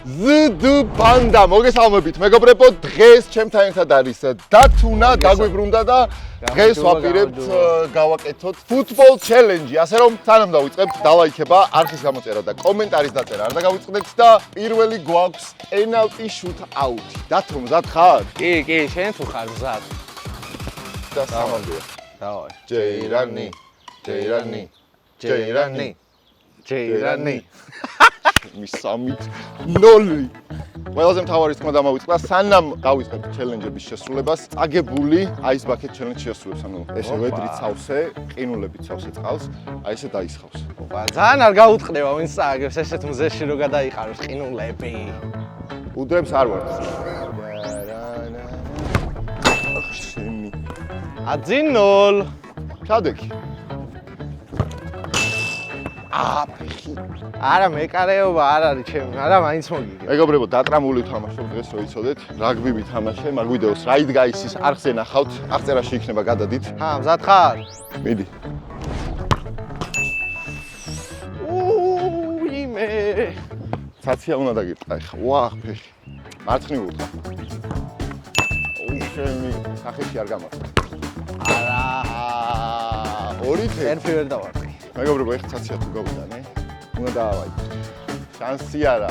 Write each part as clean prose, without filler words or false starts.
ზდ პანდა მოგესალმებით მეგობრებო დღეს ჩემთან ერთად არის დათუნა დაგვიბრუნდა და დღეს ვაპირებთ გავაკეთოთ ფუტბოლ ჩელენჯი ასე რომ სანამ დავიწყებთ დალაიქება არხის გამოწერა და კომენტარის დაწერა არ დაგავიწყდეთ და პირველი გვაქვს პენალტი შუთ აუთი დათო მზად ხარ? კი შენ თუ ხარ მზად და სამამდეა დავარ ჯეირანი მისამით 0 ყველაზე მთავარი თქმა დამავიწყდა სანამ დავიწყებთ ჩელენჯების შესრულებას წაგებული აის ბაკეტ ჩელენჯ შესრულებს ანუ ესე ვედრით სავსე ყინულებით სავსე წყალს აი ესე დაისხავს ძალიან არ გაუტყდება ვინც წააგებს ესეთ მზეში რო გადაიყაროს ყინულები უდრებს არ ვარ შენი აძი 0 ჩადექი არა მეკარეობა არ არის ჩემი არა მაინც მოგიგე მეგობრებო დატრამული ვთამაშობ დღეს რო იცოდეთ რაგბი ვითამაშე მაგ ვიდეოს Right Guys-ის არხზე ნახავთ აღწერაში იქნება გადადით მზად ხარ მიდი იმე ცაცია უნდა დაგიწყდა ხა ვაჰ ფეხი მარცხნივ უთხრა შენი სახეში არ გამართა არა ორი თე ერფი ვერ დავარყი მეგობრებო ეხლა ცაცია თუ გავიტანე უნდა დაავაიდო შანსი არა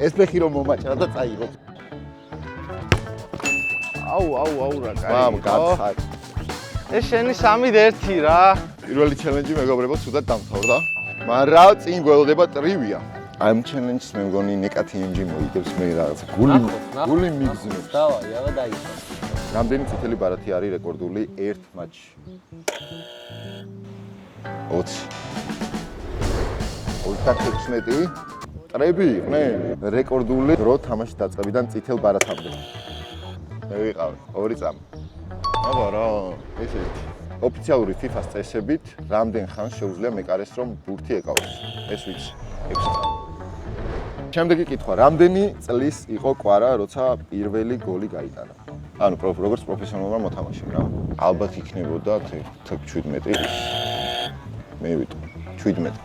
ეს ფეხი რომ მომაჭრა და წაიღო აუ რა კაი მამ გაცხარ ეს შენი 3-1 რა პირველი ჩელენჯი მეგობრებო ცუდად დამთავრდა მაგრამ წინ გველოდება ტრივია ამ ჩელენჯს მე მგონი ნეკათი ენჯი მოიგებს მე რაღაც გული მიგზნობს დავაი აბა დაიწყო რამდენი წითელი ბარათი არის რეკორდული ერთ მატჩში 20 ტრები იყვნენ რეკორდული დრო თამაშის დაწყებიდან წითელ ბარათამდე მე ვიყავ 2 წამი აბა რა ეს ერთი ოფიციალური FIFA-ს წესებით რამდენ ხანს შეუძლია მეკარეს რომ ბურთი ეკავოს ეს ვიცი 6 წამი შემდეგი კითხვა რამდენი წლის იყო კვარა როცა პირველი გოლი გაიტანა ანუ როგორც პროფესიონალურმა მოთამაშემ რა ალბათ იქნებოდა 17 მე ვიტყვი 17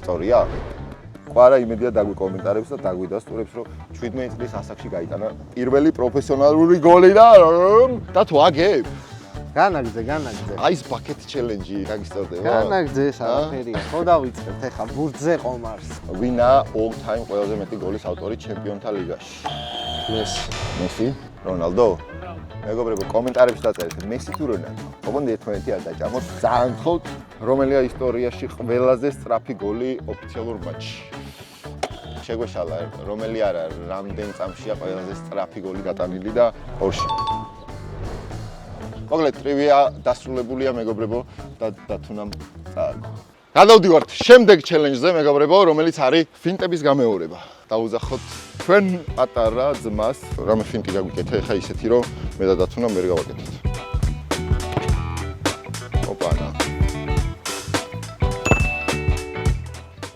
სწორია კვარა იმედია დაგვიკომენტარებს და დაგვიდასტურებს რომ 17 წლის ასაკში გაიტანა პირველი პროფესიონალური გოლი და თუ აგებ განაგძე აის ბაკეტ ჩელენჯი გაგისწორდება განაგძე ეს არაფერია ხო დავიწყებთ ეხა ბურთზე ყომარს ვინა all time ყველაზე მეტი გოლის ავტორი ჩემპიონთა ლიგაში მესი რონალდო მეგობრებო კომენტარებში დაწერეთ მესი თუ რონალდო ოღონდ ერთმანეთი არ დაჭამოთ ძალიან ხოთ რომელია ისტორიაში ყველაზე სწრაფი გოლი ოფიციალურ მატჩში შეგვეშალა რომელი არა რამდენ წამშია ყველაზე სწრაფი გოლი გატანილი და ორში მოკლედ ტრივია დასრულებულია მეგობრებო და დათუნამ წააგო გადავდივართ შემდეგ ჩელენჯზე მეგობრებო რომელიც არის ფინტების გამეორება დაუძახოთ ჩვენ პატარა ძმას რამე ფინტი გაგვიკეთე ხა ისეთი რომ მე და დათუნა ვერ გავაკეთოთ ოპანა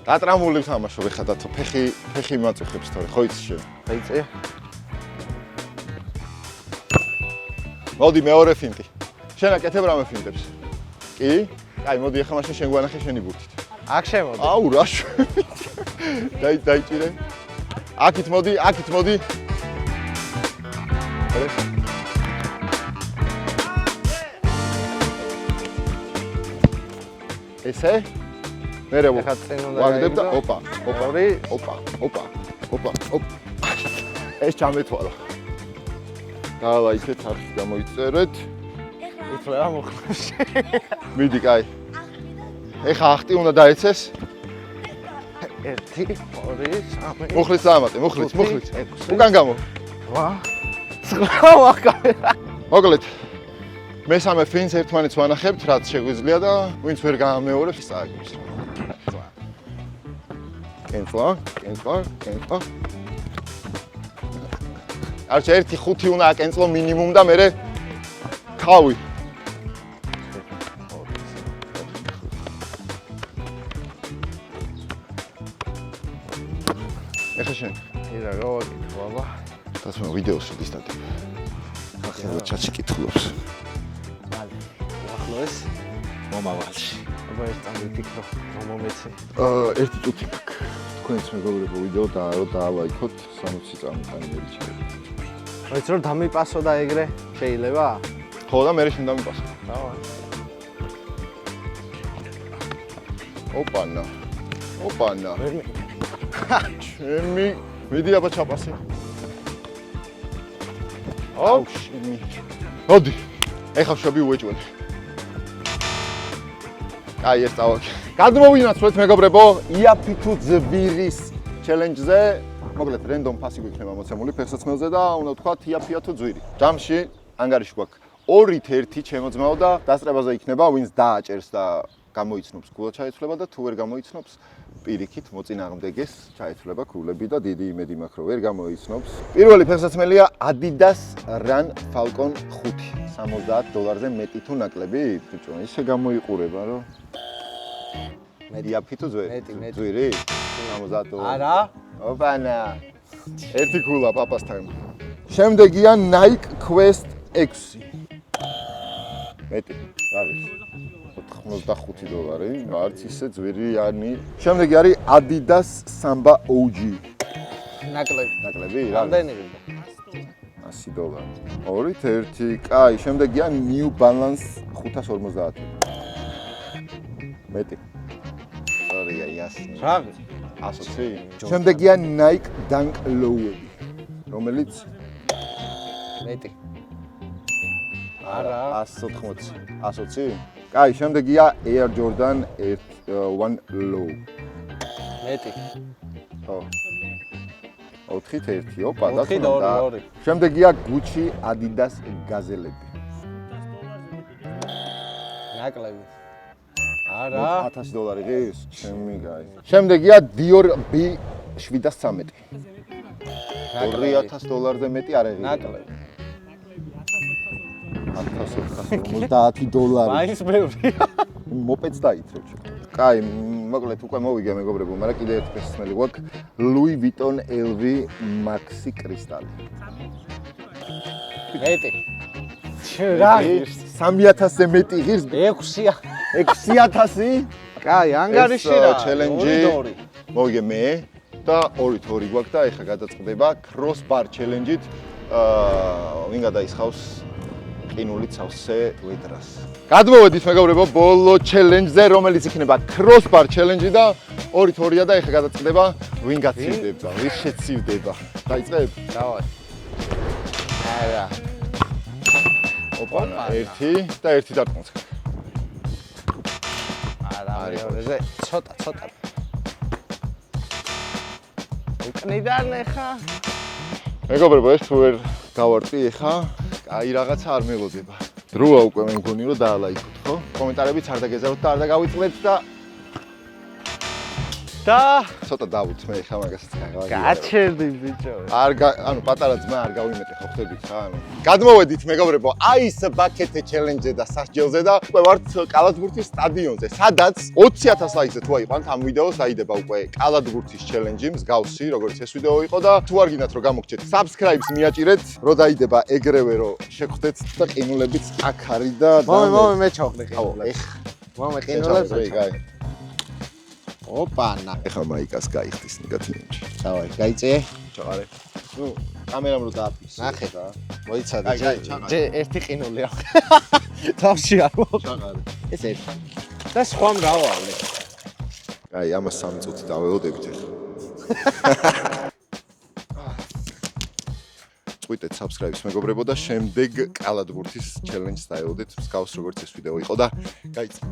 დატრამული ვთამაშობ ხა დათო ფეხი მაწუხებს თორე ხო იცი შენ დაიწე მოდი მეორე ფინტი შენ აკეთებ რამე ფინტებს კი აი მოდი ახლა მაშინ შენ გვანახე შენი ბურთით აქ შემოდი აუ რა დაიჭირე აქით მოდი ესე მერე ვაგდებ და ოპა ეს ჩამეთვალა დალაიქეთ არხი გამოიწერეთ ითვლება მოხდეს მიდი კაი ეხა ახტი უნდა დაეცეს 1 2 3 მოხლის სამატე მოხლის უკან გამო ვა ცხრა კამერა მოკლედ მესამე ფინს ერთმანეთს ვანახებთ რაც შეგვიძლია და ვინც ვერ გამეორებს წააგებს კენწვა არჩა 1-5 უნდა აკენწლო მინიმუმ და მერე თავი ეხა შენ ირა გავაკეთე აბა დასმა ვიდეოს ვისტატებ ახლა ჩაჩიკითხულობს ბალე ახლოს მომავალში. აბა ეს წამი ფიქრო, მომეცი. ერთი წუთი მაქვს. თქვენს მეგობრებო ვიდეო დაალაიქოთ 60 წამი ტაიმერი შეიძლება. ვიცი რომ დამიპასო და ეგრე შეიძლება? ხო და მე შენ დამიპასო. დავაი. ოპანა. ვერ მე. ჩემი მიდი აბა ჩაპასე. ოქში. მოდი. ეხლა შობი უეჭვენ. აი ეს წავაკი. გადმოვინაცვლეთ მეგობრებო, იაფი თუ ძვირის ჩელენჯზე. მოკლედ რენდომ ფასი გვიქნება მოცემული ფეხსაცმელზე და უნდა ვთქვათ იაფია თუ ძვირი. ჯამში ანგარიში გვაქვს 2-1 ჩემო ძმაო და დასწრებაზე იქნება ვინც დააჭერს და გამოიცნობს გულა ჩაეცვლება და თუ ვერ გამოიცნობს პირიქით მოწინააღმდეგეს ჩაეცვლება გულები და დიდი იმედი მაქვს რომ ვერ გამოიცნობს. პირველი ფეხსაცმელია Adidas Run Falcon 5 $70-ზე მეტი თუ ნაკლები? ბიჭო, ისე გამოიყურება რომ იაფი თუ ძვირი? ძვირი? $70. არა. ოპანა. ერთი გულა პაპასთან. შემდეგია Nike Quest 6. მეტი. არის. $85. არც ისე ძვირიანი. შემდეგი არის Adidas Samba OG. ნაკლები. რა? რამდენი ვიდა? $100. 2-1. კაი, შემდეგია New Balance 550. მეტი. სორია, იასნი. რაღი? 120. შემდეგია Nike Dunk Low-ები, რომელიც მეტი. არა. 180. 120. კაი, შემდეგია Air Jordan 1 Low. მეტი. ხო. 4-1. ოპა, და 4-2. შემდეგია Gucci Adidas გაზელები. ნაკლები. არა. $1000 ღირს, ჩემი გაი. შემდეგია Dior B713. $2000-ზე მეტი არ ეღირება. ნაკლები. $1450. მაინც ბევრია. მოპედს დაითრევ. კაი, მოკლედ უკვე მოვიგე მეგობრებო, მაგრამ კიდე ერთი ფეხსაცმელი გვაქვს Louis Vuitton LV Maxi კრისტალი. მეტი. რა ღირს? 3000-ზე მეტი ღირს? 6-ია. 6000? კაი, ანგარიში რა. ჩელენჯი. მოვიგე მე და 2-2 გვაქვს და ეხლა გადაწყდება crossbar challenge-ით. ვინ გადაისხავს ყინულით სავსე ვედრას. გადმოვედით მეგობრებო ბოლო challenge-ზე, რომელიც იქნება crossbar challenge-ი და 2-2-ია და ეხლა გადაწყდება ვინ გაცივდება, ვინ შეცივდება. დაიწყებ? დავაი. არა. ოპანა, 1 და 1 დარტყმოთ. არა, მეორეზე ცოტა. უკნიდან ეხა. მეგობრებო, ეს თუ ვერ გავარტყი ეხა, აი რაღაცა არ მეგოდება. დროა უკვე მე მგონი რომ დაალაიქოთ, ხო? კომენტარებიც არ დაგეზავროთ და არ დაგავიწყდეთ და ცოტა დავუთ მე ეხა მაგასაც გავაგე. გაჩერდი ბიჭო. ანუ პატარა ძმა არ გავიმეტე ხო ხდებით ხა ანუ. გადმოვედით მეგობრებო, აი ეს ბაკეტე ჩელენჯზე და სასჯელზე და უკვე ვართ კალათბურთის სტადიონზე, სადაც 20000 ლაიქზე თუ აიყვანთ ამ ვიდეოს დაიდება უკვე კალათბურთის ჩელენჯი, მსგავსი, როგორც ეს ვიდეო იყო და თუ არ გინდათ რომ გამოგჩეთ, subscribe-ს მიაჭირეთ, რომ დაიდება ეგრევე რომ შეგხვდეთ და ყინულებიც აქ არის და მომე მე ჩავხდი ყინულებს. ეხ მომე ყინულებს. გაი. ოპანა. ეხლა მაიკას გაიხდის ნიგატიენში. დავაი, გაიწე. ჩაყარე. ნუ კამერამ რო დააფიქს. ნახე. და მოიცადე. გაი, ჩაყარე. ჯე ერთი ყინული აქვს. თავში არ მოყ. ჩაყარე. ეს ერთი. და სხვა მრავალი. აი, ამას 3 წუთი დავეოდებით ეხლა. წვიტეთ subscribe-ს მეგობრებო და შემდეგ კალათბურთის challenge-ს დაეოდეთ, მსგავს როგორც ეს ვიდეო იყო და გაიწე.